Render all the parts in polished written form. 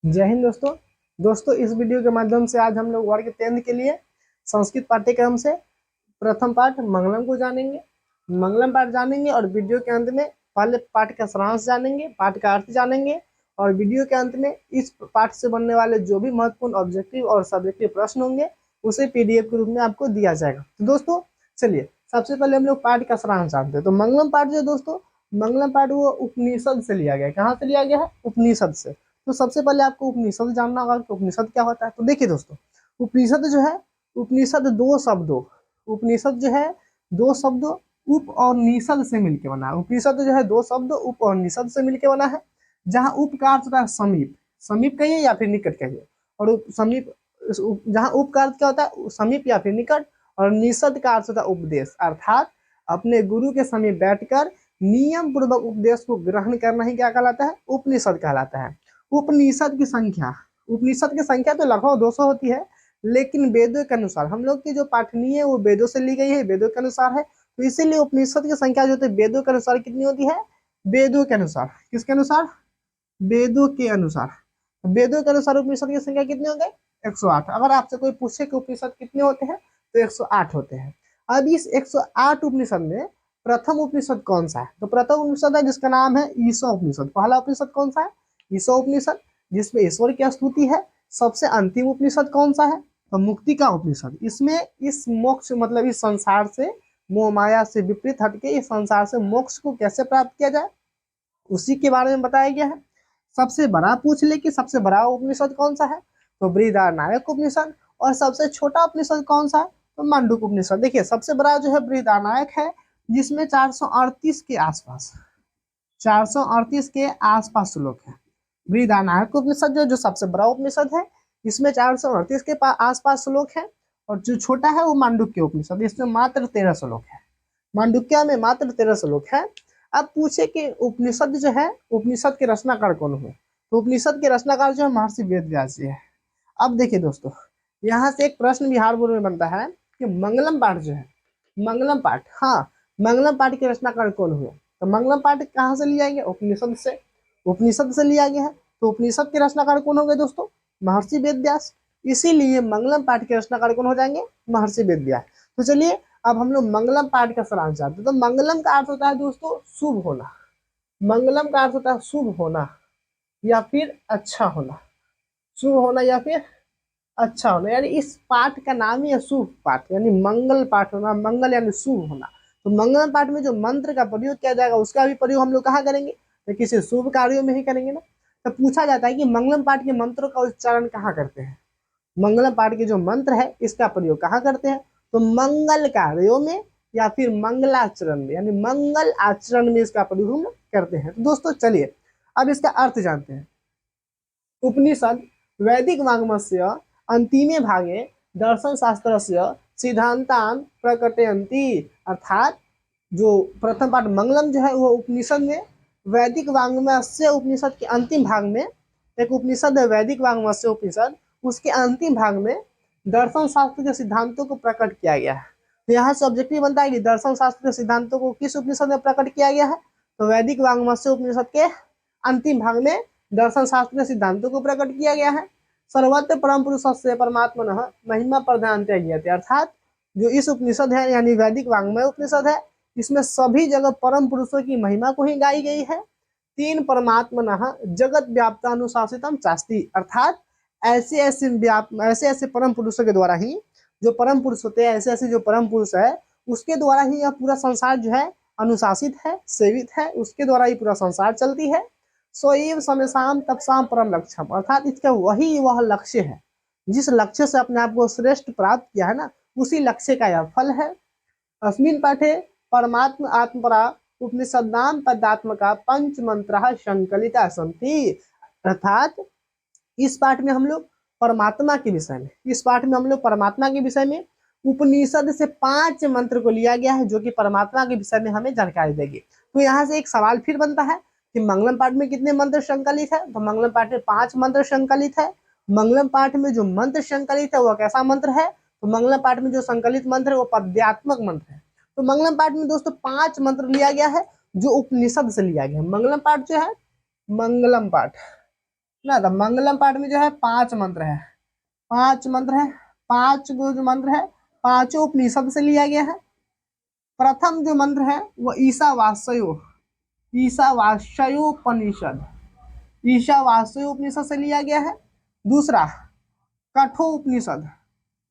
जय हिंद दोस्तों इस वीडियो के माध्यम से आज हम लोग वर्ग 10 के लिए संस्कृत पाठ्यक्रम से प्रथम पाठ मंगलम को जानेंगे। मंगलम पाठ जानेंगे और वीडियो के अंत में पहले पाठ का सारांश जानेंगे, पाठ का अर्थ जानेंगे और वीडियो के अंत में इस पाठ से बनने वाले जो भी महत्वपूर्ण ऑब्जेक्टिव और सब्जेक्टिव प्रश्न होंगे उसे पीडीएफ के रूप में आपको दिया जाएगा। तो दोस्तों चलिए सबसे पहले हम लोग पाठ का सारांश जानते हैं। तो मंगलम पाठ जो दोस्तों मंगलम पाठ वो उपनिषद से लिया गया है। कहाँ से लिया गया है? उपनिषद से। तो सबसे पहले आपको उपनिषद जानना होगा कि उपनिषद क्या होता है। तो देखिए दोस्तों, उपनिषद जो है, उपनिषद दो शब्दों, उपनिषद जो है दो शब्दों उप और निषद से मिलकर बना है। उपनिषद जो है दो शब्द उप और निषद से मिलकर बना है, जहाँ उप का अर्थ होता है समीप, समीप कहिए या फिर निकट कहिए, और समीप, जहाँ उप का अर्थ क्या होता है? समीप या फिर निकट, और निषद का अर्थ होता है उपदेश, अर्थात अपने गुरु के समीप बैठकर नियम पूर्वक उपदेश को ग्रहण करना ही क्या कहलाता है? उपनिषद कहलाता है। उपनिषद की संख्या, उपनिषद की संख्या तो लगभग 200 होती है, लेकिन वेदों के अनुसार हम लोग की जो पाठनी है वो वेदों से ली गई है, वेदों के अनुसार है। तो इसीलिए उपनिषद की संख्या जो होती है वेदों के अनुसार कितनी होती है? वेदों के अनुसार। किसके अनुसार? वेदों के अनुसार। वेदों के अनुसार उपनिषद की संख्या कितनी हो गई? 108। अगर आपसे कोई पूछे कि उपनिषद कितने होते हैं तो 108 होते हैं। अब इस 108 उपनिषद में प्रथम उपनिषद कौन सा है? तो प्रथम उपनिषद है जिसका नाम है ईशा उपनिषद। पहला उपनिषद कौन सा है? ईशा उपनिषद, जिसमें ईश्वर की स्तुति है। सबसे अंतिम उपनिषद कौन सा है? तो मुक्ति का उपनिषद। इसमें इस मोक्ष मतलब इस संसार से, मोह माया से विपरीत हटके इस संसार से मोक्ष को कैसे प्राप्त किया जाए उसी के बारे में बताया गया है। सबसे बड़ा पूछ ले कि सबसे बड़ा उपनिषद कौन सा है? तो बृहदारण्यक उपनिषद। और सबसे छोटा उपनिषद कौन सा है? तो मांडुक्य उपनिषद। देखिए सबसे बड़ा जो है बृहदारण्यक है, जिसमें 438 के आसपास, 438 के आसपास श्लोक है। बृहदारण्यक उपनिषद जो सबसे बड़ा उपनिषद है, इसमें 438 के आसपास श्लोक है। और जो छोटा है वो मांडुक्य उपनिषद, इसमें मात्र 13 श्लोक है। मांडुक्य में मात्र 13 श्लोक है। अब पूछे कि उपनिषद जो है, उपनिषद के रचनाकार कौन हुए? तो उपनिषद के रचनाकार जो है महर्षि वेदव्यास जी है। अब देखिए दोस्तों, यहाँ से एक प्रश्न बिहार बोर्ड में बनता है कि मंगलम पाठ जो है, मंगलम पाठ, हाँ, मंगलम पाठ के रचनाकार कौन हुए? तो मंगलम पाठ कहाँ से लिया गया? उपनिषद से। उपनिषद से लिया गया है। तो उपनिषद के रचनाकार कौन हो गए दोस्तों? महर्षि वेदव्यास। इसीलिए मंगलम पाठ के रचनाकार कौन हो जाएंगे? महर्षि वेदव्यास। तो चलिए अब हम लोग मंगलम पाठ का सारांश जानते हैं। तो मंगलम का अर्थ होता है दोस्तों शुभ होना। मंगलम का अर्थ होता है शुभ होना या फिर अच्छा होना। शुभ होना या फिर अच्छा होना, यानी इस पाठ का नाम ही है शुभ पाठ, यानी मंगल पाठ होना। मंगल यानी शुभ होना। तो मंगल पाठ में जो मंत्र का प्रयोग किया जाएगा उसका भी प्रयोग हम लोग कहाँ करेंगे? तो किसी शुभ कार्यों में ही करेंगे ना। तो पूछा जाता है कि मंगलम पाठ के मंत्रों का उच्चारण कहाँ करते हैं? मंगलम पाठ के जो मंत्र है इसका प्रयोग कहाँ करते हैं? तो मंगल कार्यों में या फिर मंगलाचरण में, यानी मंगल आचरण में इसका प्रयोग हम करते हैं। तो दोस्तों चलिए अब इसका अर्थ जानते हैं। उपनिषद वैदिक वाङ्मयस्य अंतिमे भागे दर्शन शास्त्रस्य सिद्धांतान प्रकटयन्ति। अर्थात जो प्रथम पाठ मंगलम जो है वो उपनिषद में वैदिक वाङ्मयस्य, उपनिषद के अंतिम भाग में एक उपनिषद है वैदिक वाङ्मयस्य उपनिषद, उसके अंतिम भाग में दर्शन शास्त्र के सिद्धांतों को प्रकट किया गया है। तो यहाँ से ऑब्जेक्टिव बनता है कि दर्शन शास्त्र के सिद्धांतों को किस उपनिषद में प्रकट किया गया है? तो वैदिक वाङ्मयस्य उपनिषद के अंतिम भाग में दर्शन शास्त्र के सिद्धांतों को प्रकट किया गया है। सर्वत्र परम पुरुष से परमात्मनः महिमा प्रधान त्याज्यते। अर्थात जो इस उपनिषद है यानी वैदिक वाङ्मय उपनिषद है, इसमें सभी जगह परम पुरुषों की महिमा को ही गाई गई है। तीन परमात्मनः जगत व्याप्तानुशासितम चास्ति। अर्थात ऐसे ऐसे परम पुरुषों के द्वारा ही, जो परम पुरुष होते हैं, ऐसे ऐसे जो परम पुरुष है उसके द्वारा ही यह पूरा संसार जो है अनुशासित है, सेवित है, उसके द्वारा ही पूरा संसार चलती है। स्वयं समेशाम तपसाम परम लक्ष्यम। अर्थात इसका वही वह लक्ष्य है, जिस लक्ष्य से अपने आप को श्रेष्ठ प्राप्त किया है ना, उसी लक्ष्य का यह फल है। अस्मिन् पाठे परमात्म आत्मपरा उपनिषदाम पदात्मका पंच मंत्र संकलिता सन्ति। अर्थात इस पाठ में हम लोग परमात्मा के विषय में, इस पाठ में हम लोग परमात्मा के विषय में उपनिषद से 5 मंत्र को लिया गया है, जो कि परमात्मा के विषय में हमें जानकारी देगी। तो यहाँ से एक सवाल फिर बनता है कि मंगलम पाठ में कितने मंत्र संकलित है? तो मंगलम पाठ में 5 मंत्र संकलित है। मंगलम पाठ में जो मंत्र संकलित है वह कैसा मंत्र है? तो मंगलम पाठ में जो संकलित मंत्र है वो पद्यात्मक मंत्र है। तो मंगलम पाठ में दोस्तों 5 मंत्र लिया गया है जो उपनिषद से लिया गया है। मंगलम पाठ जो है, मंगलम पाठ ना। तो मंगलम पाठ में जो है 5 मंत्र है, 5 मंत्र है, 5 गो जो मंत्र है पांचों उपनिषद से लिया गया है। प्रथम जो मंत्र है वो ईशावास्योपनिषद, ईशावास्योपनिषद से लिया गया है। दूसरा कठोपनिषद,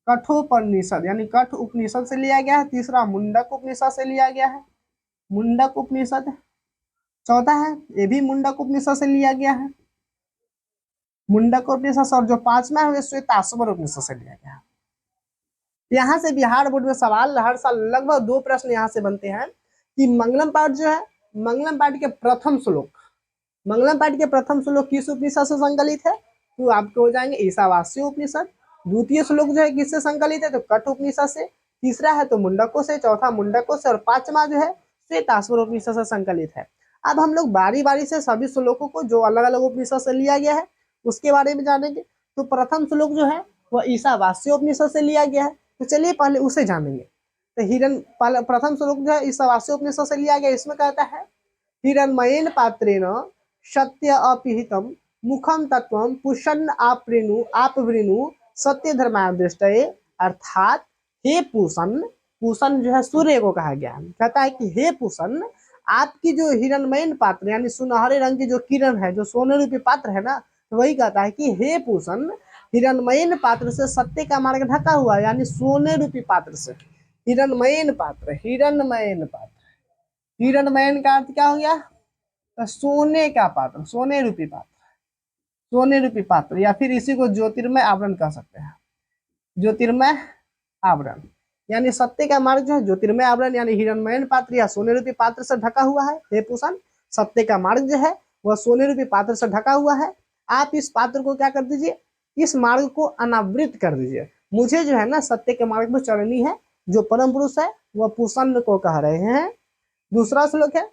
कठोपनिषद यानी कठ उपनिषद से लिया गया है। तीसरा मुंडक उपनिषद से लिया गया है, मुंडक उपनिषद। चौथा है ये भी मुंडक उपनिषद से लिया गया है, मुंडक उपनिषद। और जो पांचवा है श्वेताश्वर उपनिषद से लिया गया है। यहाँ से बिहार बोर्ड में सवाल हर साल लगभग 2 प्रश्न यहाँ से बनते हैं कि मंगलम पाठ जो है, मंगलम पाठ के प्रथम श्लोक, मंगलम पाठ के प्रथम श्लोक किस उपनिषद से संकलित है? तो आपके हो जाएंगे ईशावास्य उपनिषद। द्वितीय श्लोक जो है किससे संकलित है? तो कठ उपनिषद से। तीसरा है तो मुंडकों से, चौथा मुंडकों से, और पांचवा जो है श्वेताश्वर उपनिषद से संकलित है। अब हम लोग बारी बारी से सभी श्लोकों को जो अलग अलग उपनिषद से लिया गया है उसके बारे में जानेंगे। तो प्रथम श्लोक जो है वह ईशावास्य उपनिषद से लिया गया है, तो चलिए पहले उसे जानेंगे। तो प्रथम श्लोक जो है ईशावास्य उपनिषद से लिया गया। इसमें कहता है हिरण्मयेन पात्रेण सत्य अपिहितम मुखम तत्वम पुष्ण आपवृणु सत्य धर्मादृष्टये, अर्थात हे पूषण, पूषण जो है सूर्य को कहा गया है। कहता है कि हे पूषण, आपकी जो हिरण्मयन पात्र यानी सुनहरे रंग की जो किरण है, जो सोने रूपी पात्र है ना, तो वही कहता है कि हे पूषण, हिरण्मयन पात्र से सत्य का मार्ग ढका हुआ है, यानी सोने रूपी पात्र से। हिरण्मयन पात्र, हिरण्मयन पात्र, हिरण्मयन का अर्थ क्या हो गया? तो सोने का पात्र, सोने रूपी पात्र, सोने रूपी पात्र, या फिर इसी को ज्योतिर्मय आवरण कह सकते हैं, ज्योतिर्मय आवरण। यानी सत्य का मार्ग जो है ज्योतिर्मय आवरण यानी हिरण्मयन पात्र या सोने रूपी पात्र से ढका हुआ है। हे पूषण, सत्य का मार्ग जो है वह सोने रूपी पात्र से ढका हुआ है। आप इस पात्र को क्या कर दीजिए? इस मार्ग को अनावृत कर दीजिए। मुझे जो है ना सत्य के मार्ग पर चलनी है। जो परम पुरुष है वह पूषण को कह रहे हैं। दूसरा श्लोक है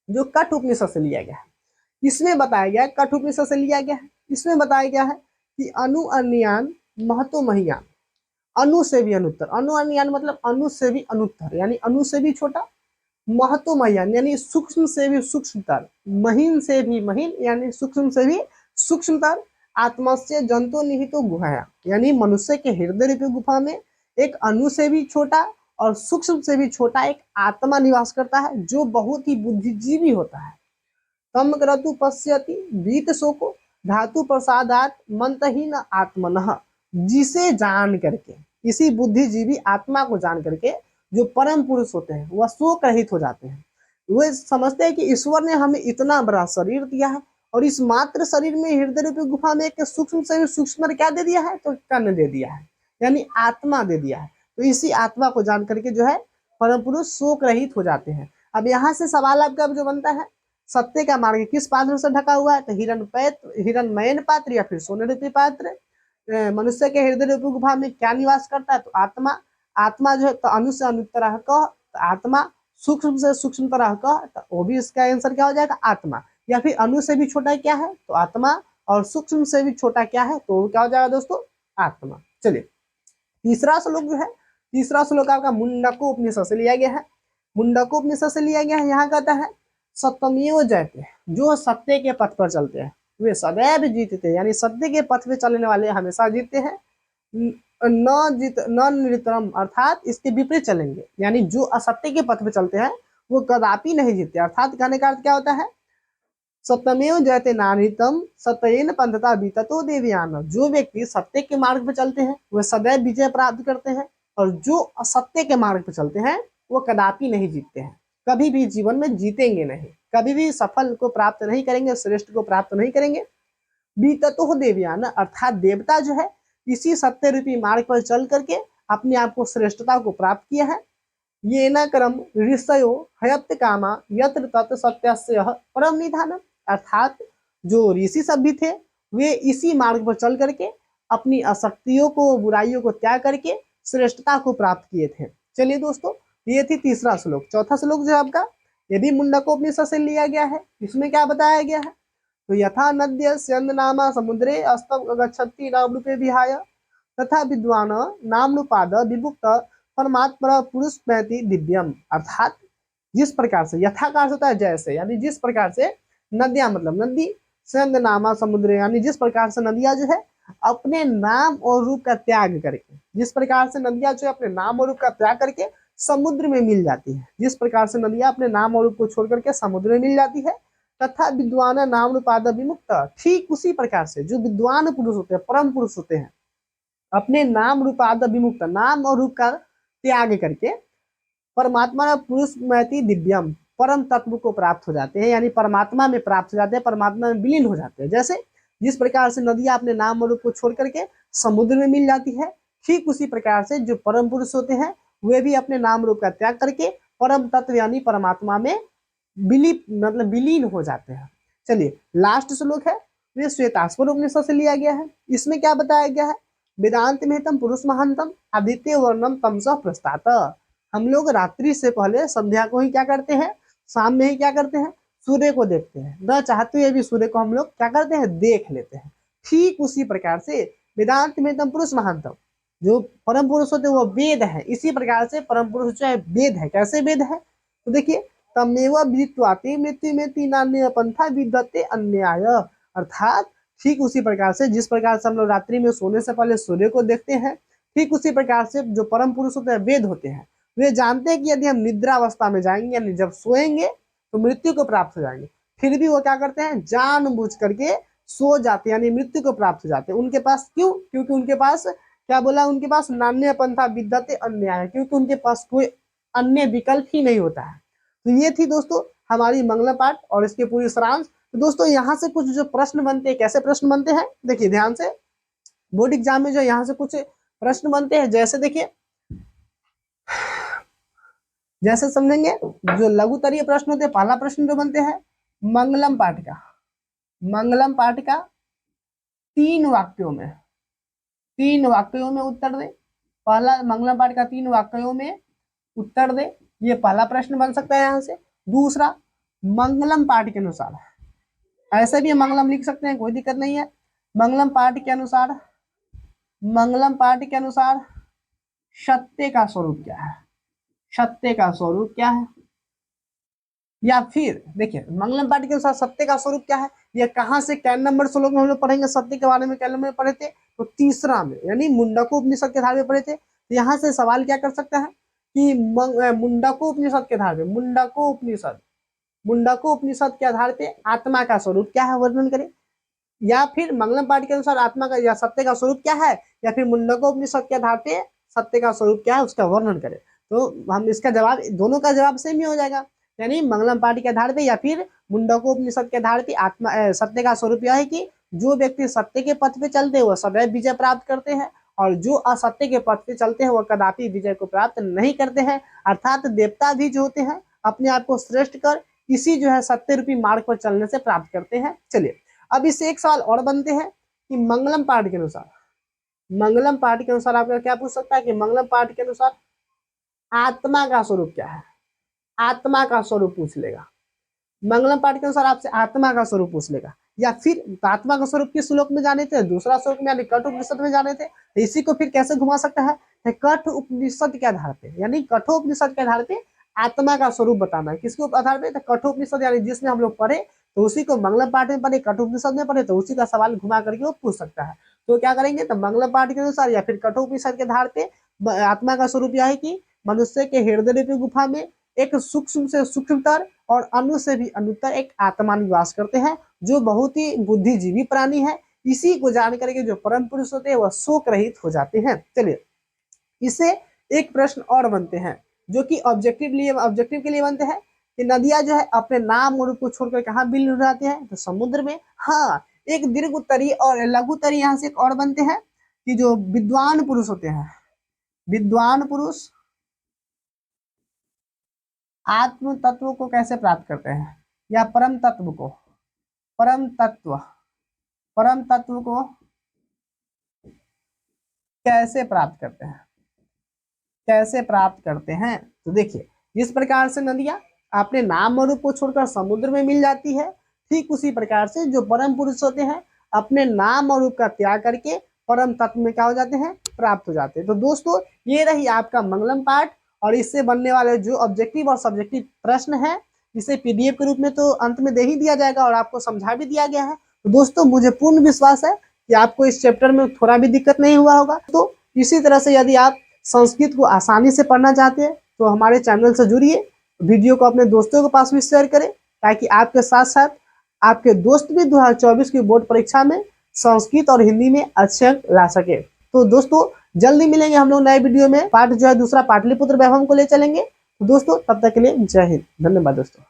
जो कठ उपनिषद से लिया गया है। इसमें बताया गया, कठ उपनिषद से लिया गया है, इसमें बताया गया है कि अनु अन्यान महतो महियान, अनु से भी अनुत्तर, अनु अन्यान मतलब अनु से भी अनुत्तर यानी अनु से भी छोटा, महतो महियान यानी सूक्ष्म से भी सूक्ष्मतर, महीन से भी महीन यानी सूक्ष्म से भी सूक्ष्मतर, आत्मस्य जंतु निहितो गुहाया यानी मनुष्य के हृदय रूपी गुफा में एक अनु से भी छोटा और सूक्ष्म से भी छोटा एक आत्मा निवास करता है, जो बहुत ही बुद्धिजीवी होता है। तम क्रतु पश्यति बीत शोको धातु प्रसादात मंतहीन आत्मनः, जिसे जान करके, इसी बुद्धिजीवी आत्मा को जान करके जो परम पुरुष होते हैं वह शोक रहित हो जाते हैं। वे समझते हैं कि ईश्वर ने हमें इतना बड़ा शरीर दिया है और इस मात्र शरीर में हृदय रूपी गुफा में एक सूक्ष्म से भी सूक्ष्म क्या दे दिया है? तो कर्ण दे दिया है यानी आत्मा दे दिया है। तो इसी आत्मा को जान करके जो है परम पुरुष शोक रहित हो जाते हैं। अब यहाँ से सवाल आपका जो बनता है, सत्य का मार्ग किस पात्र से ढका हुआ है? तो हिरण्मयन पात्र या फिर सोने रूपी पात्र। मनुष्य के हृदय रूपी गुफा में क्या निवास करता है? तो आत्मा। आत्मा जो है तो अनु से अनुत्तरः क, तो आत्मा। सूक्ष्म से सूक्ष्म तरह का, तो वो भी इसका आंसर क्या हो जाएगा? आत्मा। या फिर अनु से भी छोटा क्या है? तो आत्मा। और सूक्ष्म से भी छोटा क्या है? तो क्या हो जाएगा दोस्तों? आत्मा। चलिए तीसरा श्लोक जो है, तीसरा श्लोक आपका मुंडको उपनिषद से लिया गया है, मुंडको उपनिषद से लिया गया है। यहाँ कहता है सत्यमेव जयते, जो सत्य के पथ पर चलते हैं वे सदैव जीतते हैं, यानी सत्य के पथ पे चलने वाले हमेशा जीतते हैं। न निरतरम अर्थात इसके विपरीत चलेंगे, यानी जो असत्य के पथ पे चलते हैं वो कदापि नहीं जीतते। अर्थात कहने का अर्थ क्या होता है? सत्यमेव जयते नानितम सत्येन पंथता बीततो देवयान, जो व्यक्ति सत्य के मार्ग पर चलते हैं वे सदैव विजय प्राप्त करते हैं, और जो असत्य के मार्ग पर चलते हैं वो कदापि नहीं जीतते हैं, कभी भी जीवन में जीतेंगे नहीं, कभी भी सफल को प्राप्त नहीं करेंगे, श्रेष्ठ को प्राप्त नहीं करेंगे। बीततो देवयान अर्थात देवता जो है इसी सत्य रूपी मार्ग पर चल करके अपने आप को श्रेष्ठता को प्राप्त किया है। ये न कर्म ऋषयो हयत कामा यत्र तत् सत्यस्य परम निधानम, अर्थात जो ऋषि सब भी थे वे इसी मार्ग पर चल करके अपनी अशक्तियों को, बुराइयों को त्याग करके श्रेष्ठता को प्राप्त किए थे। चलिए दोस्तों ये थी तीसरा श्लोक। चौथा श्लोक जो है आपका ये भी मुंडकोपनिषद से लिया गया है। इसमें क्या बताया गया है? तो यथा नद्य स्यंद नामा समुद्रे अस्तव गच्छति नामरूपे विहाय तथा विद्वान नामरूपाद विमुक्त परमात्मा पुरुष पैति दिव्यम, अर्थात जिस प्रकार से, यथा का होता है जैसे, यानी जिस प्रकार से नदियां मतलब नदी संद नामा समुद्र, यानी जिस प्रकार से नदियां जो है अपने नाम और रूप का त्याग करके, जिस प्रकार से नदियां जो है अपने नाम और रूप का त्याग करके समुद्र में मिल जाती है, जिस प्रकार से नदियां अपने नाम और रूप को छोड़ करके समुद्र में मिल जाती है, तथा विद्वान नाम रूपाद विमुक्त, ठीक उसी प्रकार से जो विद्वान पुरुष होते हैं, परम पुरुष होते हैं, अपने नाम रूपाद विमुक्त, नाम और रूप का त्याग करके परमात्मा पुरुष महति दिव्यम, परम तत्व को प्राप्त हो जाते हैं, यानी परमात्मा में प्राप्त हो जाते हैं, परमात्मा में विलीन हो जाते हैं। जैसे जिस प्रकार से नदियां अपने नाम और रूप को छोड़ करके समुद्र में मिल जाती है, ठीक उसी प्रकार से जो परम पुरुष होते हैं वे भी अपने नाम रूप का त्याग करके परम तत्व यानी परमात्मा में विलीन हो जाते हैं। चलिए लास्ट श्लोक है, ये श्वेताश्वर उपनिषद से लिया गया है। इसमें क्या बताया गया है, वेदांत में तम पुरुष महानतम आदित्य वर्णम तमस प्रस्तात। हम लोग रात्रि से पहले संध्या को ही क्या करते हैं, शाम में ही क्या करते हैं, सूर्य को देखते हैं, न चाहते हुए भी सूर्य को हम लोग क्या करते हैं, देख लेते हैं। ठीक उसी प्रकार से वेदांत में तम पुरुष महानतम, जो परम पुरुष होते हैं वो वेद है, इसी प्रकार से परम पुरुष जो है वेद है। कैसे वेद है, तो देखिए तमेव विदित्वाते मृत्यु में तीनान्य पंथा विद्यते अन्याय, अर्थात ठीक उसी प्रकार से जिस प्रकार से हम लोग रात्रि में सोने से पहले सूर्य को देखते हैं, ठीक उसी प्रकार से जो परम पुरुष होते हैं वेद होते हैं, वे जानते हैं कि यदि हम निद्रावस्था में जाएंगे यानी जब सोएंगे तो मृत्यु को प्राप्त हो जाएंगे, फिर भी वो क्या करते हैं, जानबूझ करके सो जाते हैं, यानी मृत्यु को प्राप्त हो जाते हैं। उनके पास क्यों, क्योंकि उनके पास क्या बोला, उनके पास नान्य पंथा विद्यते अन्याय, क्योंकि उनके पास कोई अन्य विकल्प ही नहीं होता है। तो ये थी दोस्तों हमारी मंगला पाठ और इसके पूरी सारांश। तो दोस्तों यहाँ से कुछ जो प्रश्न बनते हैं, कैसे प्रश्न बनते हैं, देखिए ध्यान से, बोर्ड एग्जाम में जो यहाँ से कुछ प्रश्न बनते हैं, जैसे देखिए, जैसे समझेंगे जो लघुतरीय प्रश्न होते हैं, पहला प्रश्न जो बनते हैं मंगलम पाठ का, मंगलम पाठ का 3 वाक्यों में उत्तर दे। पहला मंगलम पाठ का 3 वाक्यों में उत्तर दे, ये पहला प्रश्न बन सकता है यहाँ से। दूसरा, मंगलम पाठ के अनुसार, ऐसे भी मंगलम लिख सकते हैं, कोई दिक्कत नहीं है। मंगलम पाठ के अनुसार, मंगलम पाठ के अनुसार सत्य का स्वरूप क्या है, सत्य का स्वरूप क्या है। या फिर देखिए मंगलम पाठ के अनुसार सत्य का स्वरूप क्या है, ये कहाँ से, क्या नंबर श्लोक में हम लोग पढ़ेंगे सत्य के बारे में, क्या नंबर में पढ़े थे, तो तीसरा में, यानी मुंडको उपनिषद के आधार में पढ़े थे। तो यहाँ से सवाल क्या कर सकता है कि मुंडको उपनिषद के आधार पे, मुंडको उपनिषद के आधार पे आत्मा का स्वरूप क्या है वर्णन करें, या फिर मंगलम पाठ के अनुसार आत्मा का या सत्य का स्वरूप क्या है, या फिर मुंडको उपनिषद के आधार पे सत्य का स्वरूप क्या है उसका वर्णन करें। तो हम इसका जवाब, दोनों का जवाब सेम ही हो जाएगा, यानी मंगलम पाठ के आधार पे या फिर मुंडको उपनिषद के आधार पे आत्मा सत्य का स्वरूप यह है कि जो व्यक्ति सत्य के पथ पे चलते हैं वह सदैव विजय प्राप्त करते हैं, और जो असत्य के पथ पे चलते हैं वह कदापि विजय को प्राप्त नहीं करते हैं। अर्थात देवता भी जो होते हैं अपने आप को श्रेष्ठ कर इसी जो है सत्य रूपी मार्ग पर चलने से प्राप्त करते हैं। चलिए अब इससे एक सवाल और बनते हैं कि मंगलम पाठ के अनुसार, मंगलम पाठ के अनुसार आपका क्या पूछ सकता है कि मंगलम पाठ के अनुसार आत्मा का स्वरूप क्या है, आत्मा का स्वरूप पूछ लेगा। मंगलम पाठ के अनुसार आपसे आत्मा का स्वरूप पूछ लेगा, या फिर आत्मा का स्वरूप किस श्लोक में जाने थे, दूसरा श्लोक में यानी कठ उपनिषद में जाने थे। तो इसी को फिर कैसे घुमा सकता है, कठ उपनिषद के आधार पे, यानी कठोपनिषद के आधार पे आत्मा का स्वरूप बताना है। किसके आधार पे, कठोपनिषद यानी जिसमें हम लोग पढ़े तो उसी को मंगलम पाठ में पढ़े, कठोपनिषद में पढ़े तो उसी का सवाल घुमा करके वो पूछ सकता है। तो क्या करेंगे, तो मंगलम पाठ के अनुसार या फिर कठोपनिषद के आधार पे आत्मा का स्वरूप यह है कि मनुष्य के हृदय रूपी गुफा में एक सूक्ष्म से सूक्ष्मतर और अणु से भी अनुत्तर एक आत्मा निवास करते हैं, जो बहुत ही बुद्धिजीवी प्राणी है। इसी को जान करके जो परम पुरुष होते हैं वह शोक रहित हो जाते हैं। चलिए इससे एक प्रश्न और बनते हैं जो कि ऑब्जेक्टिव के लिए बनते हैं कि नदियां जो है अपने नाम और रूप को छोड़कर कहाँ विलीन हो जाते हैं, तो समुद्र में। हाँ, एक दीर्घ उत्तरी और लघु उत्तरी यहाँ से एक और बनते हैं कि जो विद्वान पुरुष होते हैं, विद्वान पुरुष आत्म तत्व को कैसे प्राप्त करते हैं, या परम तत्व को, परम तत्व को कैसे प्राप्त करते हैं, कैसे प्राप्त करते हैं। तो देखिए जिस प्रकार से नदियां अपने नाम और रूप को छोड़कर समुद्र में मिल जाती है, ठीक उसी प्रकार से जो परम पुरुष होते हैं अपने नाम और रूप का त्याग करके परम तत्व में क्या हो जाते हैं, प्राप्त हो जाते हैं। तो दोस्तों ये रही आपका मंगलम पाठ, और इससे बनने वाले जो ऑब्जेक्टिव और सब्जेक्टिव प्रश्न है इसे पीडीएफ के रूप में तो अंत में दे ही दिया जाएगा और आपको समझा भी दिया गया है। तो दोस्तों मुझे पूर्ण विश्वास है कि आपको इस चैप्टर में थोड़ा भी दिक्कत नहीं हुआ होगा। तो इसी तरह से यदि आप संस्कृत को आसानी से पढ़ना चाहते हैं तो हमारे चैनल से जुड़िए, वीडियो को अपने दोस्तों के पास भी शेयर करें, ताकि आपके साथ साथ आपके दोस्त भी 2024 की बोर्ड परीक्षा में संस्कृत और हिंदी में अच्छे अंक ला सके। तो दोस्तों जल्दी मिलेंगे हम लोग नए वीडियो में, पार्ट जो है दूसरा पाटलिपुत्र वैभव को ले चलेंगे। तो दोस्तों तब तक के लिए जय हिंद, धन्यवाद दोस्तों।